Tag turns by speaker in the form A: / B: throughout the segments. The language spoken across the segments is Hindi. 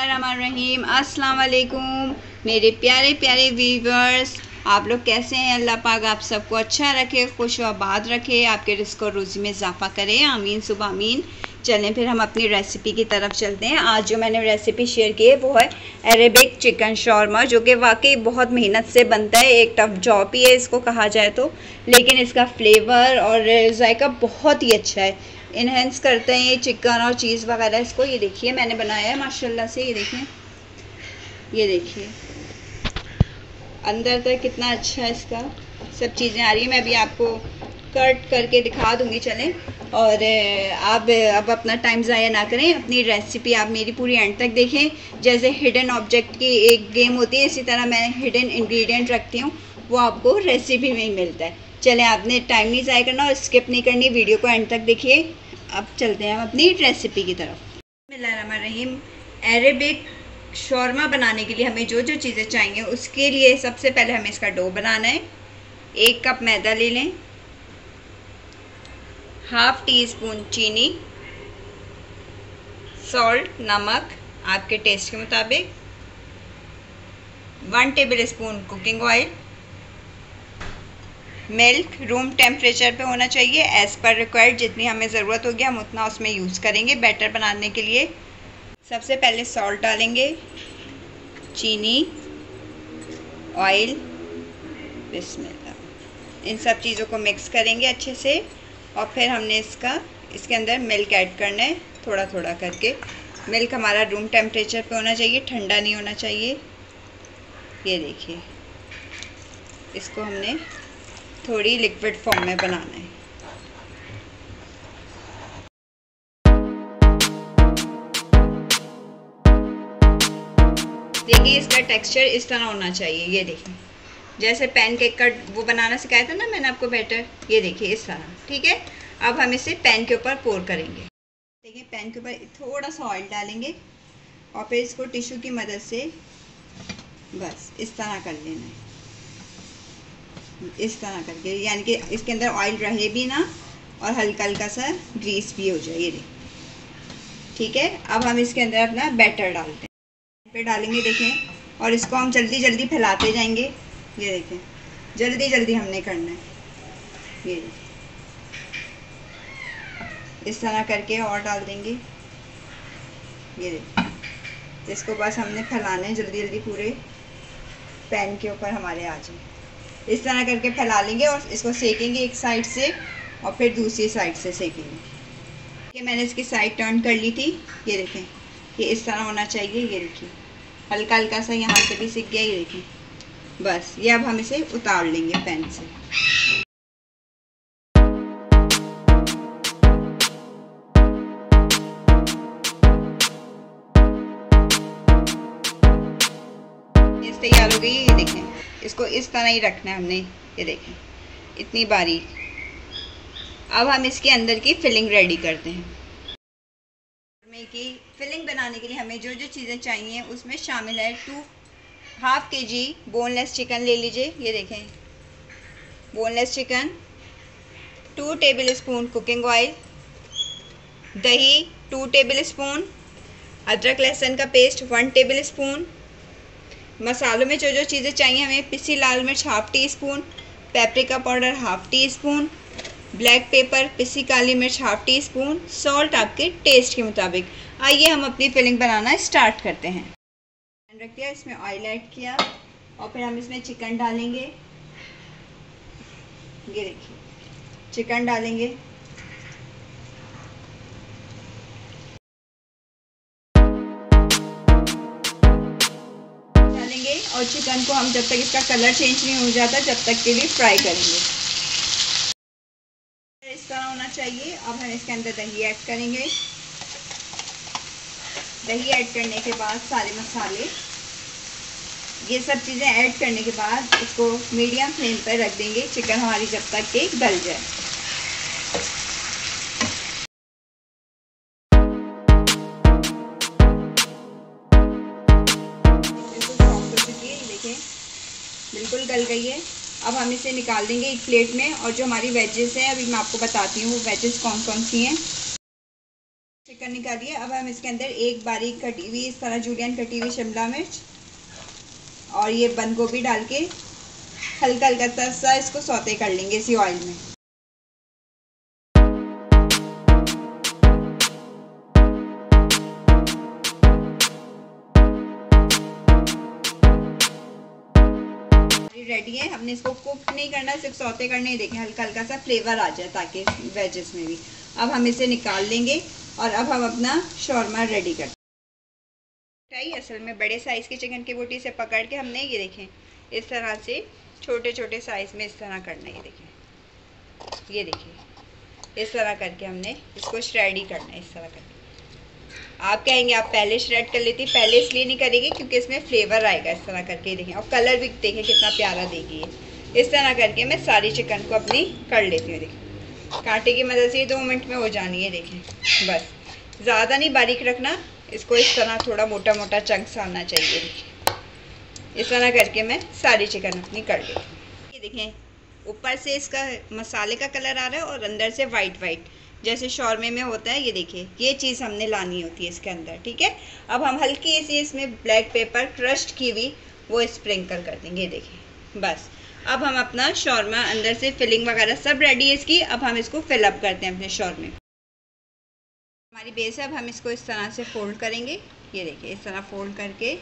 A: बिस्मिल्लाहिर्रहमानिर्रहीम। अस्सलाम वालेकुम मेरे प्यारे प्यारे व्यूवर्स, आप लोग कैसे हैं? अल्लाह पाक आप सबको अच्छा रखे, खुश व आबाद रखे, आपके रिस्क और रोज़ी में इजाफ़ा करे, आमीन सुबह आमीन। चलें फिर हम अपनी रेसिपी की तरफ चलते हैं। आज जो मैंने रेसिपी शेयर की है वो है अरेबिक चिकन शॉर्मा, जो कि वाकई बहुत मेहनत से बनता है। एक टफ जॉब ही है इसको कहा जाए तो, लेकिन इसका फ्लेवर और जायका बहुत ही अच्छा है, इन्हेंस करते हैं ये चिकन और चीज़ वगैरह इसको। ये देखिए मैंने बनाया है माशाल्लाह से, ये देखिए अंदर तक कितना अच्छा है इसका सब चीज़ें आ रही हैं। मैं अभी आपको कट करके दिखा दूंगी। चलें, और आप अब अपना टाइम ज़ाया ना करें, अपनी रेसिपी आप मेरी पूरी एंड तक देखें। जैसे हिडन ऑब्जेक्ट की एक गेम होती है, इसी तरह मैं हिडन इंग्रेडिएंट रखती हूँ, वो आपको रेसिपी में ही मिलता है। चलें, आपने टाइम नहीं ज़ाया करना और स्किप नहीं करनी, वीडियो को एंड तक देखिए। अब चलते हैं हम अपनी रेसिपी की तरफ। बिस्मिल्लाहिर्रहमानिर्रहीम। अरेबिक शौरमा बनाने के लिए हमें जो जो चीज़ें चाहिए, उसके लिए सबसे पहले हमें इसका डो बनाना है। 1 कप मैदा ले लें, हाफ़ टी स्पून चीनी, सॉल्ट नमक आपके टेस्ट के मुताबिक, 1 table spoon cooking oil, milk room temperature पे होना चाहिए एज़ पर रिक्वायर्ड। जितनी हमें ज़रूरत होगी हम उतना उसमें यूज़ करेंगे बैटर बनाने के लिए। सबसे पहले सॉल्ट डालेंगे, चीनी, ऑयल, बिस्मिल्लाह, इन सब चीज़ों को मिक्स करेंगे अच्छे से। और फिर हमने इसके अंदर मिल्क ऐड करना है थोड़ा थोड़ा करके। मिल्क हमारा रूम टेम्परेचर पे होना चाहिए, ठंडा नहीं होना चाहिए। ये देखिए, इसको हमने थोड़ी लिक्विड फॉर्म में बनाना है। देखिए इसका टेक्सचर इस तरह होना चाहिए। ये देखिए जैसे पैनकेक का वो बनाना सिखाया था ना मैंने आपको बैटर, ये देखिए इस तरह, ठीक है। अब हम इसे पैन के ऊपर पोर करेंगे। देखिए पैन के ऊपर थोड़ा सा ऑयल डालेंगे और फिर इसको टिश्यू की मदद से बस इस तरह कर लेना है, इस तरह करके, यानी कि इसके अंदर ऑयल रहे भी ना और हल्का हल्का सा ग्रीस भी हो जाए। ये देखिए, ठीक है। अब हम इसके अंदर अपना बैटर डालते हैं, पे डालेंगे देखें, और इसको हम जल्दी जल्दी फैलाते जाएंगे। ये देखें जल्दी जल्दी हमने करना है। ये देखिए इस तरह करके और डाल देंगे। ये देखिए इसको बस हमने फैलाना है जल्दी जल्दी, पूरे पैन के ऊपर हमारे आ जाए। इस तरह करके फैला लेंगे और इसको सेकेंगे एक साइड से और फिर दूसरी साइड से सेकेंगे। ये मैंने इसकी साइड टर्न कर ली थी। ये देखें ये इस तरह होना चाहिए। ये देखिए हल्का हल्का सा यहाँ से भी सिक गया। ये देखें बस, ये अब हम इसे उतार लेंगे पैन से। ये तैयार हो गई। ये देखें इसको इस तरह ही रखना है हमने। ये देखें इतनी बारीक। अब हम इसके अंदर की फिलिंग रेडी करते हैं। की फिलिंग बनाने के लिए हमें जो जो चीज़ें चाहिए उसमें शामिल है 2.5 kg बोनलेस चिकन ले लीजिए। ये देखें boneless chicken, 2 table spoon cooking oil, दही 2 टेबल स्पून, अदरक लहसुन का पेस्ट 1 टेबल स्पून। मसालों में जो जो चीज़ें चाहिए हमें, पिसी लाल मिर्च 1/2 tea spoon, paprika powder 1/2 tea spoon, black pepper पिसी काली मिर्च 1/2 टी स्पून, सॉल्ट आपके टेस्ट के मुताबिक। आइए हम अपनी फिलिंग बनाना स्टार्ट करते हैं। रख दिया, इसमें ऑयल ऐड किया और फिर हम इसमें चिकन डालेंगे। ये देखिए चिकन डालेंगे, और चिकन को हम जब तक इसका कलर चेंज नहीं हो जाता जब तक के लिए फ्राई करेंगे। इस तरह होना चाहिए। अब हम इसके अंदर दही ऐड करेंगे। दही ऐड करने के बाद सारे मसाले, ये सब चीज़ें ऐड करने के बाद इसको मीडियम फ्लेम पर रख देंगे चिकन हमारी जब तक के गल जाए। बिल्कुल गल गई है। अब हम इसे निकाल देंगे एक प्लेट में। और जो हमारी वेजेस हैं अभी मैं आपको बताती हूँ वो वेजेस कौन कौन सी हैं। चिकन चिकन निकालिए। अब हम इसके अंदर एक बारीक कटी हुई इस तरह जूलियन कटी हुई शिमला मिर्च और ये बंद गोभी डाल के हल्का हल्का सा इसको सौते कर लेंगे इसी ऑयल में। रेडी है, हमने इसको कुक नहीं करना, सिर्फ सौते करने। देखें हल्का हल्का सा फ्लेवर आ जाए ताकि वेजेस में भी। अब हम इसे निकाल लेंगे और अब हम अपना शौरमा रेडी करते हैं। असल में बड़े साइज़ की चिकन की बोटी से पकड़ के हमने ये देखें इस तरह से छोटे छोटे साइज़ में इस तरह करना है। ये देखिए इस तरह करके हमने इसको श्रेड ही करना है इस तरह करके। आप कहेंगे आप पहले श्रेड कर लेती, पहले इसलिए नहीं करेंगे क्योंकि इसमें फ्लेवर आएगा इस तरह करके। देखें और कलर भी देखें कितना प्यारा देगी। इस तरह करके मैं सारी चिकन को अपनी कर लेती हूँ। देखें कांटे की मदद से 2 मिनट में हो जानी है। देखें बस ज़्यादा नहीं बारीक रखना इसको, इस तरह थोड़ा मोटा मोटा चंक्स आना चाहिए। देखिए इस तरह करके मैं सारी चिकन अपनी कर लेती हूँ। ये देखें ऊपर से इसका मसाले का कलर आ रहा है और अंदर से वाइट जैसे शौरमे में होता है। ये देखिए ये चीज़ हमने लानी होती है इसके अंदर, ठीक है। अब हम हल्की सी इसमें ब्लैक पेपर क्रश्ड की हुई वो स्प्रिंकल कर देंगे। देखिए बस अब हम अपना शौरमा अंदर से फिलिंग वगैरह सब रेडी है इसकी। अब हम इसको फिलअप करते हैं अपने शौरमे। हमारी बेस है, अब हम इसको इस तरह से फोल्ड करेंगे। ये देखिए इस तरह फोल्ड करके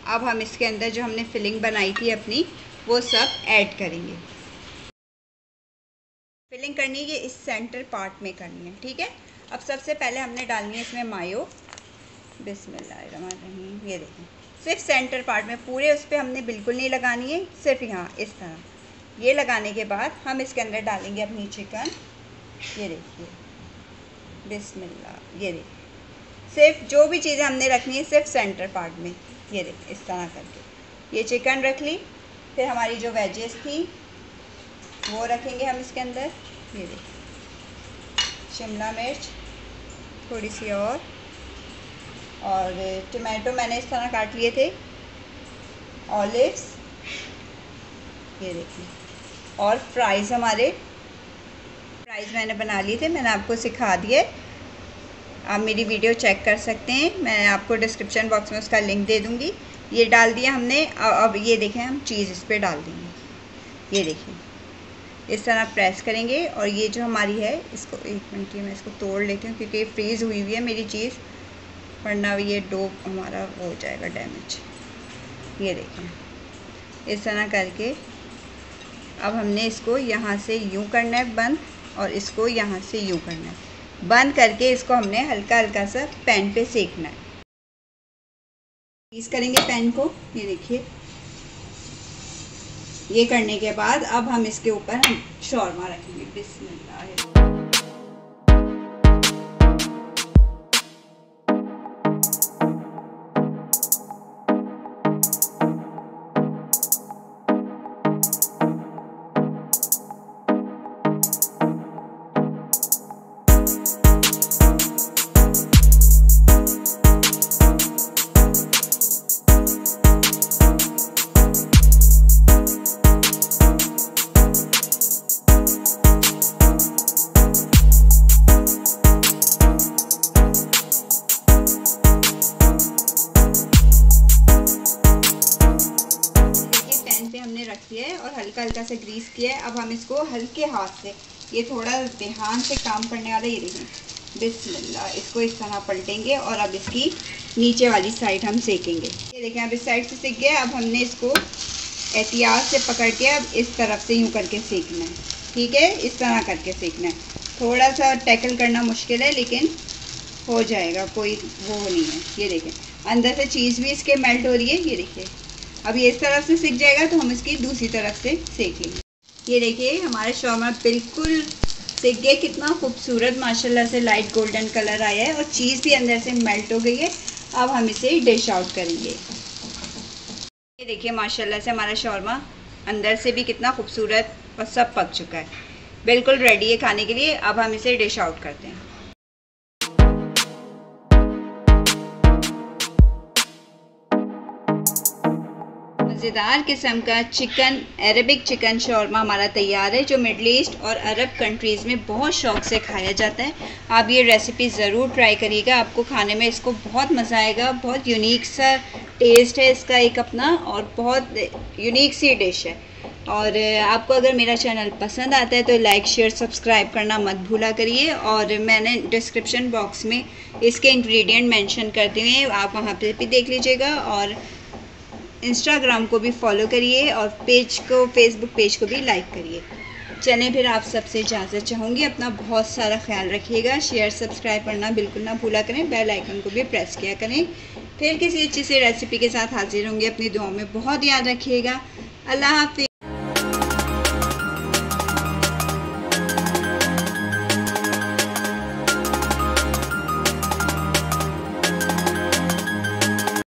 A: अब हम इसके अंदर जो हमने फिलिंग बनाई थी अपनी वो सब ऐड करेंगे। फिलिंग करनी है इस सेंटर पार्ट में करनी है, ठीक है। अब सबसे पहले हमने डालनी है इसमें मायो। बिस्मिल्लाहिर्रहमानिर्रहीम। ये देखें सिर्फ सेंटर पार्ट में, पूरे उस पर हमने बिल्कुल नहीं लगानी है, सिर्फ यहाँ इस तरह। ये लगाने के बाद हम इसके अंदर डालेंगे अपनी चिकन। ये देखिए बिस्मिल्लाह। ये देखिए सिर्फ जो भी चीज़ें हमने रखनी है सिर्फ सेंटर पार्ट में। ये देखिए इस तरह करके ये चिकन रख ली। फिर हमारी जो वेजेस थी वो रखेंगे हम इसके अंदर। ये देखिए शिमला मिर्च थोड़ी सी और टमाटो मैंने इस तरह काट लिए थे, ऑलिव्स ये देखिए, और फ्राइज़ मैंने बना लिए थे, मैंने आपको सिखा दिए। आप मेरी वीडियो चेक कर सकते हैं, मैं आपको डिस्क्रिप्शन बॉक्स में उसका लिंक दे दूँगी। ये डाल दिया हमने। अब ये देखें हम चीज़ इस पर डाल देंगे। ये देखिए इस तरह प्रेस करेंगे और ये जो हमारी है इसको 1 मिनट की मैं इसको तोड़ लेती हूँ क्योंकि फ्रीज़ हुई हुई है मेरी चीज़, वरना ये डो हमारा हो जाएगा डैमेज। ये देखें इस तरह करके अब हमने इसको यहाँ से यूँ करना है बंद और इसको यहाँ से यूँ करना है बंद करके इसको हमने हल्का हल्का सा पैन पे सेकना है। फ्रीज़ करेंगे पैन को। ये देखिए ये करने के बाद अब हम इसके ऊपर हम शौरमा रखेंगे। बिस्मिल्लाह। हमने रख दिया है और हल्का हल्का से ग्रीस किया है। अब हम इसको हल्के हाथ से, ये थोड़ा ध्यान से काम करने वाला। ये देखें बिस्मिल्लाह, इसको इस तरह पलटेंगे और अब इसकी नीचे वाली साइड हम सेकेंगे। ये देखें अब इस साइड से सेक गया। अब हमने इसको एहतियात से पकड़ के अब इस तरफ से यूँ करके सेकना है, ठीक है। इस तरह करके सेकना है। थोड़ा सा टैकल करना मुश्किल है लेकिन हो जाएगा, कोई वो नहीं है। ये देखें अंदर से चीज़ भी इसके मेल्ट हो रही है। ये देखिए अब ये इस तरफ से सिक जाएगा तो हम इसकी दूसरी तरफ से सेकेंगे। ये देखिए हमारा शौरमा बिल्कुल सिक गया, कितना खूबसूरत माशाल्लाह से लाइट गोल्डन कलर आया है और चीज़ भी अंदर से मेल्ट हो गई है। अब हम इसे डिश आउट करेंगे। ये देखिए माशाल्लाह से हमारा शौरमा अंदर से भी कितना खूबसूरत और सब पक चुका है, बिल्कुल रेडी है खाने के लिए। अब हम इसे डिश आउट करते हैं। मज़ेदार किस्म का अरबिक चिकन शौरमा हमारा तैयार है, जो मिडल ईस्ट और अरब कंट्रीज़ में बहुत शौक़ से खाया जाता है। आप ये रेसिपी ज़रूर ट्राई करिएगा, आपको खाने में इसको बहुत मज़ा आएगा। बहुत यूनिक सा टेस्ट है इसका एक अपना, और बहुत यूनिक सी डिश है। और आपको अगर मेरा चैनल पसंद आता है तो लाइक शेयर सब्सक्राइब करना मत भूला करिए। और मैंने डिस्क्रिप्शन बॉक्स में इसके इंग्रेडिएंट मेंशन कर दिए हैं, आप वहाँ पे भी देख लीजिएगा। और इंस्टाग्राम को भी फॉलो करिए और फेसबुक पेज को भी लाइक करिए। चलें फिर, आप सबसे इजाज़त चाहूँगी। अपना बहुत सारा ख्याल रखिएगा, शेयर सब्सक्राइब करना बिल्कुल ना भूला करें, बेल आइकन को भी प्रेस किया करें। फिर किसी अच्छी सी रेसिपी के साथ हाजिर होंगे। अपनी दुआओं में बहुत याद रखिएगा। अल्लाह हाफ़िज़।